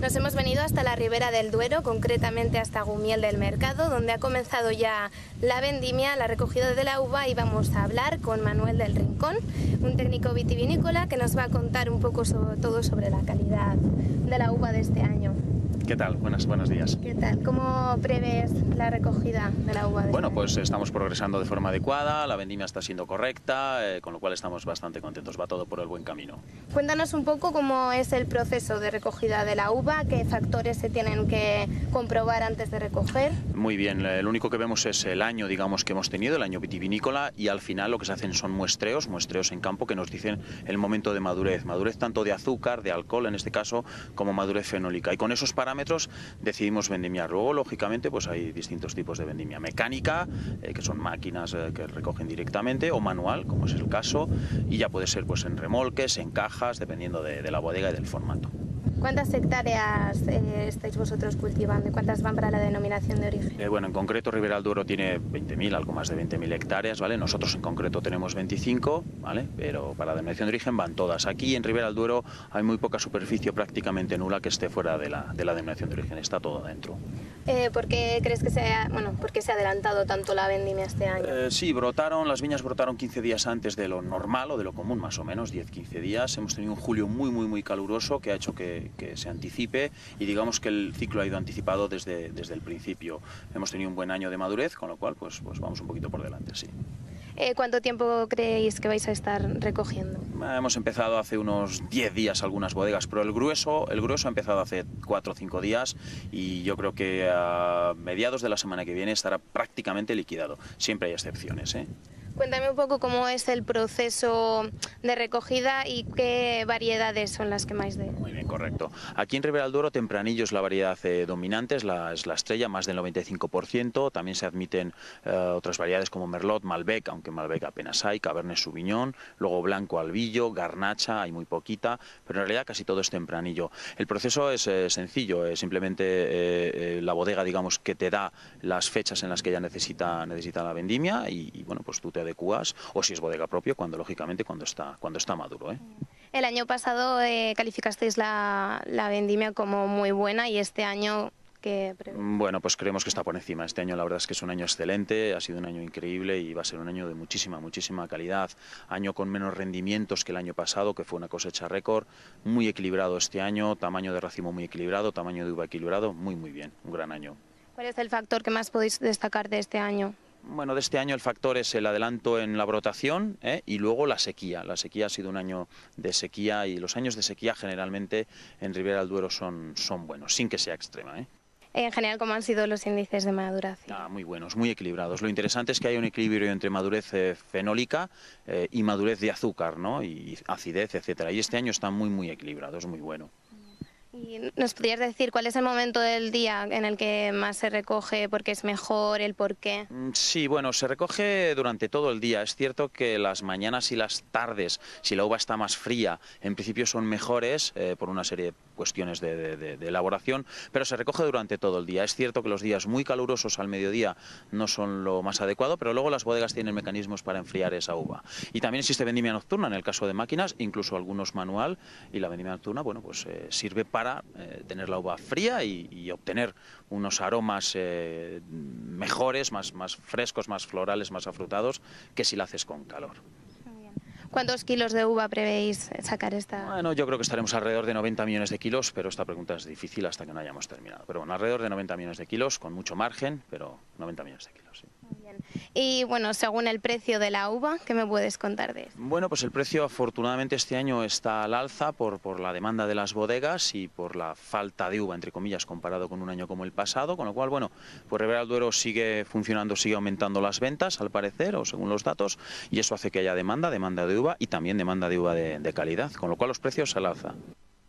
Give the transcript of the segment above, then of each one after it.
Nos hemos venido hasta la Ribera del Duero, concretamente hasta Gumiel del Mercado, donde ha comenzado ya la vendimia, la recogida de la uva, y vamos a hablar con Manuel del Rincón, un técnico vitivinícola que nos va a contar un poco todo sobre la calidad de la uva de este año. ¿Qué tal? Buenos días. ¿Qué tal? ¿Cómo prevés la recogida de la uva? Bueno, pues estamos progresando de forma adecuada, la vendimia está siendo correcta, con lo cual estamos bastante contentos, va todo por el buen camino. Cuéntanos un poco cómo es el proceso de recogida de la uva, qué factores se tienen que comprobar antes de recoger. Muy bien, lo único que vemos es el año, digamos, que hemos tenido, el año vitivinícola, y al final lo que se hacen son muestreos en campo que nos dicen el momento de madurez tanto de azúcar, de alcohol en este caso, como madurez fenólica, y con esos parámetros decidimos vendimiar. Luego, lógicamente, pues hay distintos tipos de vendimia: mecánica, que son máquinas que recogen directamente, o manual, como es el caso, y ya puede ser pues en remolques, en cajas, dependiendo de la bodega y del formato. ¿Cuántas hectáreas estáis vosotros cultivando y cuántas van para la denominación de origen? Bueno, en concreto Ribera del Duero tiene 20.000, algo más de 20.000 hectáreas, ¿vale? Nosotros en concreto tenemos 25, ¿vale? Pero para la denominación de origen van todas. Aquí en Ribera del Duero hay muy poca superficie, prácticamente nula, que esté fuera de la denominación de origen, está todo dentro. ¿Por qué crees que por qué se ha adelantado tanto la vendimia este año? Sí, las viñas brotaron 15 días antes de lo normal o de lo común, más o menos, 10-15 días. Hemos tenido un julio muy caluroso que ha hecho que se anticipe, y digamos que el ciclo ha ido anticipado desde el principio. Hemos tenido un buen año de madurez, con lo cual pues vamos un poquito por delante, sí. ¿Cuánto tiempo creéis que vais a estar recogiendo? Hemos empezado hace unos 10 días algunas bodegas, pero el grueso ha empezado hace 4 o 5 días, y yo creo que a mediados de la semana que viene estará prácticamente liquidado. Siempre hay excepciones, ¿eh? Cuéntame un poco cómo es el proceso de recogida y qué variedades son las que más de... Muy bien, correcto. Aquí en Ribera del Duero, Tempranillo es la variedad dominante, es la estrella, más del 95%. También se admiten otras variedades como Merlot, Malbec, aunque Malbec apenas hay, Cabernet Sauvignon, luego Blanco Albillo, Garnacha, hay muy poquita, pero en realidad casi todo es Tempranillo. El proceso es sencillo, es simplemente la bodega, digamos, que te da las fechas en las que ella necesita la vendimia, y bueno, pues tú te adecuas, o si es bodega propia, lógicamente cuando está maduro, ¿eh? El año pasado calificasteis la vendimia como muy buena, y este año, ¿qué prevés? Bueno, pues creemos que está por encima. Este año la verdad es que es un año excelente, ha sido un año increíble y va a ser un año de muchísima calidad. Año con menos rendimientos que el año pasado, que fue una cosecha récord. Muy equilibrado este año, tamaño de racimo muy equilibrado, tamaño de uva equilibrado, muy bien, un gran año. ¿Cuál es el factor que más podéis destacar de este año? Bueno, de este año el factor es el adelanto en la brotación, y luego la sequía. La sequía ha sido un año de sequía, y los años de sequía generalmente en Ribera del Duero son buenos, sin que sea extrema, ¿eh? En general, ¿cómo han sido los índices de maduración? Muy buenos, muy equilibrados. Lo interesante es que hay un equilibrio entre madurez fenólica y madurez de azúcar, ¿no? Y acidez, etcétera. Y este año está muy equilibrado, es muy bueno. ¿Y nos podrías decir cuál es el momento del día en el que más se recoge, porque es mejor, el por qué? Sí, bueno, se recoge durante todo el día. Es cierto que las mañanas y las tardes, si la uva está más fría, en principio son mejores por una serie de cuestiones de elaboración, pero se recoge durante todo el día. Es cierto que los días muy calurosos al mediodía no son lo más adecuado, pero luego las bodegas tienen mecanismos para enfriar esa uva. Y también existe vendimia nocturna en el caso de máquinas, incluso algunos manual, y la vendimia nocturna, bueno, pues sirve para tener la uva fría y obtener unos aromas mejores, más frescos, más florales, más afrutados, que si la haces con calor. ¿Cuántos kilos de uva prevéis sacar esta? Bueno, yo creo que estaremos alrededor de 90 millones de kilos, pero esta pregunta es difícil hasta que no hayamos terminado. Pero bueno, alrededor de 90 millones de kilos, con mucho margen, pero 90 millones de kilos, sí. Muy bien. Y bueno, según el precio de la uva, ¿qué me puedes contar de eso? Bueno, pues el precio afortunadamente este año está al alza por la demanda de las bodegas y por la falta de uva, entre comillas, comparado con un año como el pasado, con lo cual, bueno, pues Ribera del Duero sigue funcionando, sigue aumentando las ventas, al parecer, o según los datos, y eso hace que haya demanda de uva y también demanda de uva de calidad, con lo cual los precios al alza.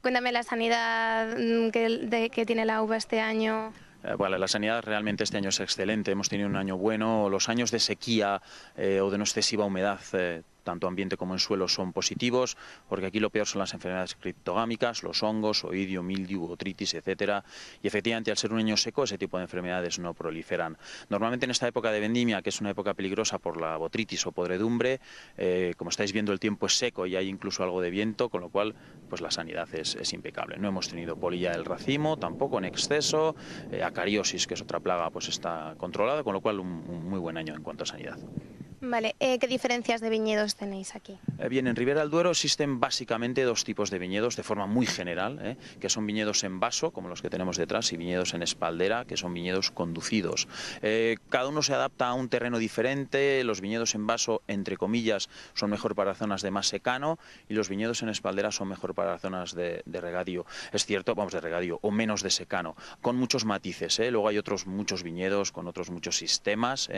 Cuéntame la sanidad que tiene la uva este año. Bueno, la sanidad realmente este año es excelente, hemos tenido un año bueno, los años de sequía o de no excesiva humedad tanto ambiente como en suelo son positivos, porque aquí lo peor son las enfermedades criptogámicas, los hongos, oidio, mildiu, botrytis, etcétera, y efectivamente al ser un año seco ese tipo de enfermedades no proliferan. Normalmente en esta época de vendimia, que es una época peligrosa por la botrytis o podredumbre, como estáis viendo el tiempo es seco y hay incluso algo de viento, con lo cual pues la sanidad es impecable. No hemos tenido polilla del racimo, tampoco en exceso, acariosis, que es otra plaga, pues está controlada, con lo cual un muy buen año en cuanto a sanidad. Vale, ¿qué diferencias de viñedos tenéis aquí? Bien, en Ribera del Duero existen básicamente dos tipos de viñedos de forma muy general, que son viñedos en vaso, como los que tenemos detrás, y viñedos en espaldera, que son viñedos conducidos. Cada uno se adapta a un terreno diferente. Los viñedos en vaso, entre comillas, son mejor para zonas de más secano, y los viñedos en espaldera son mejor para zonas de regadío. Es cierto, vamos, de regadío, o menos de secano, con muchos matices. Luego hay otros muchos viñedos con otros muchos sistemas,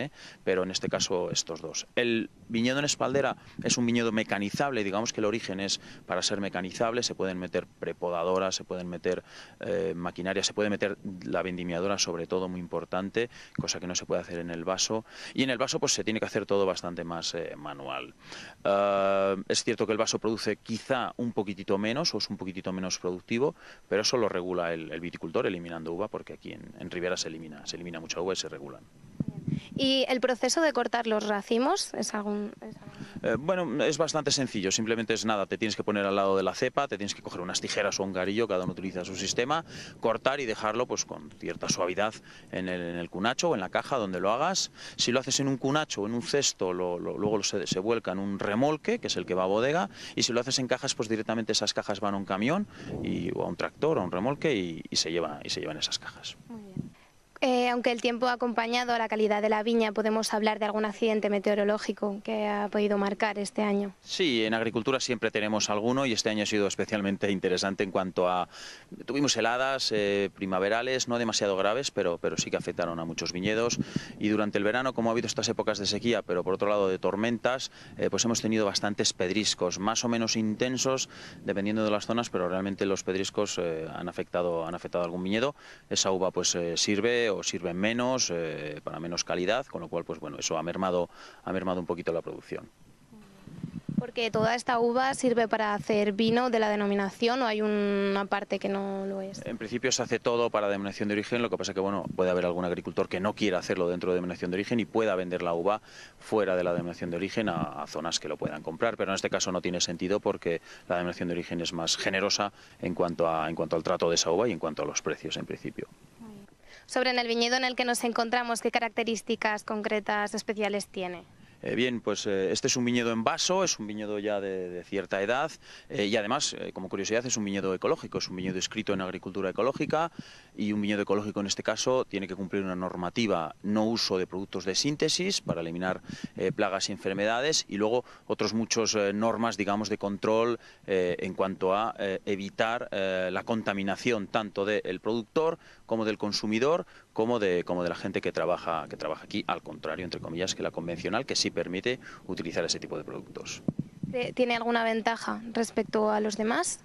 pero en este caso estos dos. El viñedo en espaldera es un viñedo mecanizable, digamos que el origen es para ser mecanizable, se pueden meter prepodadoras, se pueden meter maquinaria, se puede meter la vendimiadora, sobre todo, muy importante, cosa que no se puede hacer en el vaso, y en el vaso pues se tiene que hacer todo bastante más manual. Es cierto que el vaso produce quizá un poquitito menos, o es un poquitito menos productivo, pero eso lo regula el viticultor eliminando uva, porque aquí en Ribera se elimina mucha uva y se regulan. ¿Y el proceso de cortar los racimos es Bueno, es bastante sencillo, simplemente es nada, te tienes que poner al lado de la cepa, te tienes que coger unas tijeras o un garillo, cada uno utiliza su sistema, cortar y dejarlo pues con cierta suavidad en el cunacho o en la caja donde lo hagas. Si lo haces en un cunacho o en un cesto, luego se vuelca en un remolque, que es el que va a bodega, y si lo haces en cajas, pues directamente esas cajas van a un camión o a un tractor o a un remolque y se llevan esas cajas. Muy bien. Aunque el tiempo ha acompañado a la calidad de la viña, ¿podemos hablar de algún accidente meteorológico que ha podido marcar este año? Sí, en agricultura siempre tenemos alguno, y este año ha sido especialmente interesante en cuanto a... Tuvimos heladas primaverales, no demasiado graves, pero sí que afectaron a muchos viñedos, y durante el verano, como ha habido estas épocas de sequía, pero por otro lado de tormentas, pues hemos tenido bastantes pedriscos, más o menos intensos, dependiendo de las zonas, pero realmente los pedriscos han afectado a algún viñedo. Esa uva pues sirve o sirven menos, para menos calidad, con lo cual pues bueno, eso ha mermado un poquito la producción. Porque toda esta uva sirve para hacer vino de la denominación, ¿o hay una parte que no lo es? En principio se hace todo para denominación de origen, lo que pasa que bueno, puede haber algún agricultor que no quiera hacerlo dentro de denominación de origen y pueda vender la uva fuera de la denominación de origen a zonas que lo puedan comprar, pero en este caso no tiene sentido porque la denominación de origen es más generosa en cuanto al trato de esa uva y en cuanto a los precios en principio. Sobre el viñedo en el que nos encontramos, ¿qué características concretas especiales tiene? Bien, pues este es un viñedo en vaso, es un viñedo ya de cierta edad, y además, como curiosidad, es un viñedo ecológico, es un viñedo inscrito en agricultura ecológica, y un viñedo ecológico en este caso tiene que cumplir una normativa no uso de productos de síntesis para eliminar plagas y enfermedades, y luego otros muchos normas, digamos, de control en cuanto a evitar la contaminación tanto del productor como del consumidor, como de la gente que trabaja aquí, al contrario, entre comillas, que la convencional, que sí permite utilizar ese tipo de productos. ¿Tiene alguna ventaja respecto a los demás?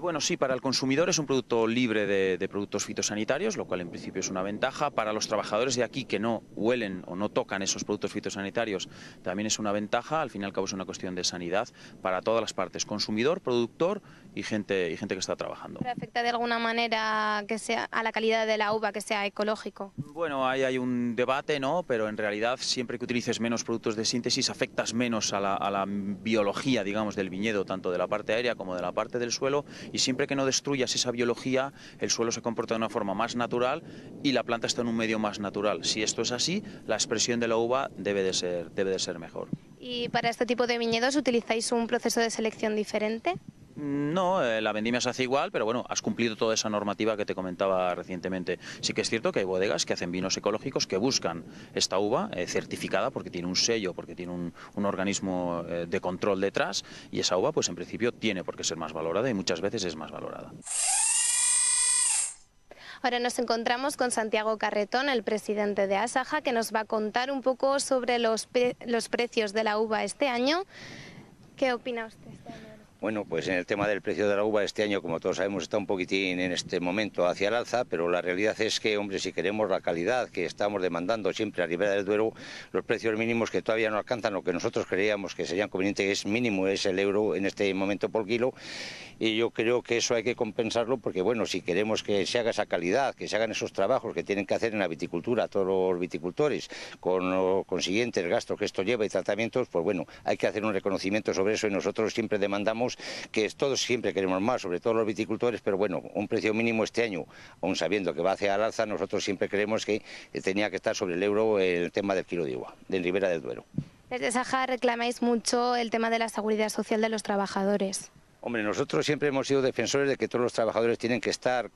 Bueno, sí, para el consumidor es un producto libre de productos fitosanitarios, lo cual en principio es una ventaja. Para los trabajadores de aquí que no huelen o no tocan esos productos fitosanitarios también es una ventaja. Al fin y al cabo es una cuestión de sanidad para todas las partes, consumidor, productor y gente que está trabajando. ¿Pero afecta de alguna manera que sea a la calidad de la uva, que sea ecológico? Bueno, ahí hay un debate, ¿no? Pero en realidad siempre que utilices menos productos de síntesis afectas menos a la biología, digamos, del viñedo, tanto de la parte aérea como de la parte del suelo, y siempre que no destruyas esa biología, el suelo se comporta de una forma más natural y la planta está en un medio más natural. Si esto es así, la expresión de la uva debe de ser mejor. ¿Y para este tipo de viñedos utilizáis un proceso de selección diferente? No, la vendimia se hace igual, pero bueno, has cumplido toda esa normativa que te comentaba recientemente. Sí que es cierto que hay bodegas que hacen vinos ecológicos que buscan esta uva certificada porque tiene un sello, porque tiene un organismo de control detrás, y esa uva pues en principio tiene por qué ser más valorada y muchas veces es más valorada. Ahora nos encontramos con Santiago Carretón, el presidente de Asaja, que nos va a contar un poco sobre los precios de la uva este año. ¿Qué opina usted este año? Bueno, pues en el tema del precio de la uva este año, como todos sabemos, está un poquitín en este momento hacia el alza, pero la realidad es que, hombre, si queremos la calidad que estamos demandando siempre a Ribera del Duero, los precios mínimos que todavía no alcanzan lo que nosotros creíamos que serían convenientes, es mínimo, es el euro en este momento por kilo, y yo creo que eso hay que compensarlo porque, bueno, si queremos que se haga esa calidad, que se hagan esos trabajos que tienen que hacer en la viticultura todos los viticultores, con los consiguientes gastos que esto lleva y tratamientos, pues bueno, hay que hacer un reconocimiento sobre eso y nosotros siempre demandamos que todos siempre queremos más, sobre todo los viticultores, pero bueno, un precio mínimo este año, aun sabiendo que va hacia el alza, nosotros siempre creemos que tenía que estar sobre el euro el tema del kilo de uva, de Ribera del Duero. Desde Saja reclamáis mucho el tema de la seguridad social de los trabajadores. Hombre, nosotros siempre hemos sido defensores de que todos los trabajadores tienen que estar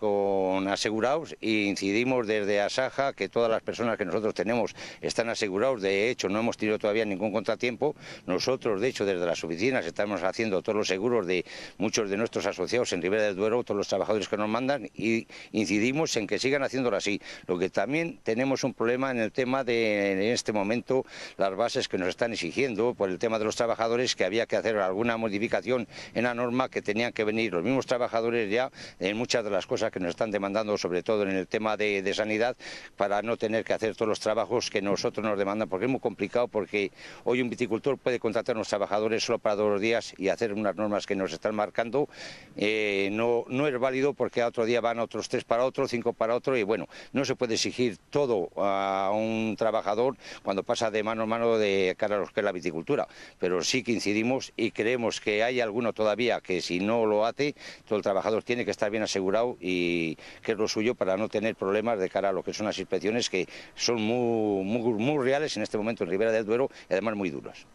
asegurados e incidimos desde Asaja que todas las personas que nosotros tenemos están asegurados. De hecho, no hemos tenido todavía ningún contratiempo. Nosotros, de hecho, desde las oficinas estamos haciendo todos los seguros de muchos de nuestros asociados en Ribera del Duero, todos los trabajadores que nos mandan, y incidimos en que sigan haciéndolo así. Lo que también tenemos un problema en el tema de, en este momento, las bases que nos están exigiendo por el tema de los trabajadores, que había que hacer alguna modificación en la norma, que tenían que venir los mismos trabajadores ya en muchas de las cosas que nos están demandando, sobre todo en el tema de sanidad, para no tener que hacer todos los trabajos que nosotros nos demandan, porque es muy complicado, porque hoy un viticultor puede contratar a unos trabajadores solo para 2 días y hacer unas normas que nos están marcando, no es válido porque a otro día van otros 3 para otro, 5 para otro, y bueno, no se puede exigir todo a un trabajador cuando pasa de mano en mano de cara a lo que es la viticultura, pero sí que incidimos y creemos que hay alguno todavía que si no lo hace, todo el trabajador tiene que estar bien asegurado y que es lo suyo para no tener problemas de cara a lo que son las inspecciones, que son muy reales en este momento en Ribera del Duero y además muy duras.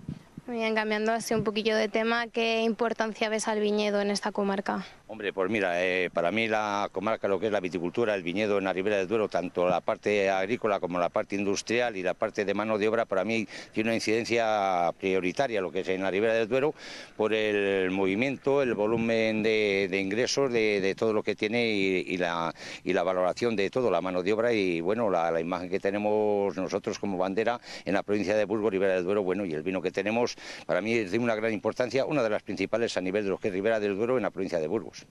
Muy bien, cambiando así un poquillo de tema, ¿qué importancia ves al viñedo en esta comarca? Hombre, pues mira, para mí la comarca, lo que es la viticultura, el viñedo en la Ribera del Duero, tanto la parte agrícola como la parte industrial y la parte de mano de obra, para mí tiene una incidencia prioritaria lo que es en la Ribera del Duero, por el movimiento, el volumen de ingresos de todo lo que tiene y la valoración de todo, la mano de obra y bueno, la imagen que tenemos nosotros como bandera en la provincia de Burgos, Ribera del Duero, bueno, y el vino que tenemos, para mí es de una gran importancia, una de las principales a nivel de lo que es Ribera del Duero en la provincia de Burgos.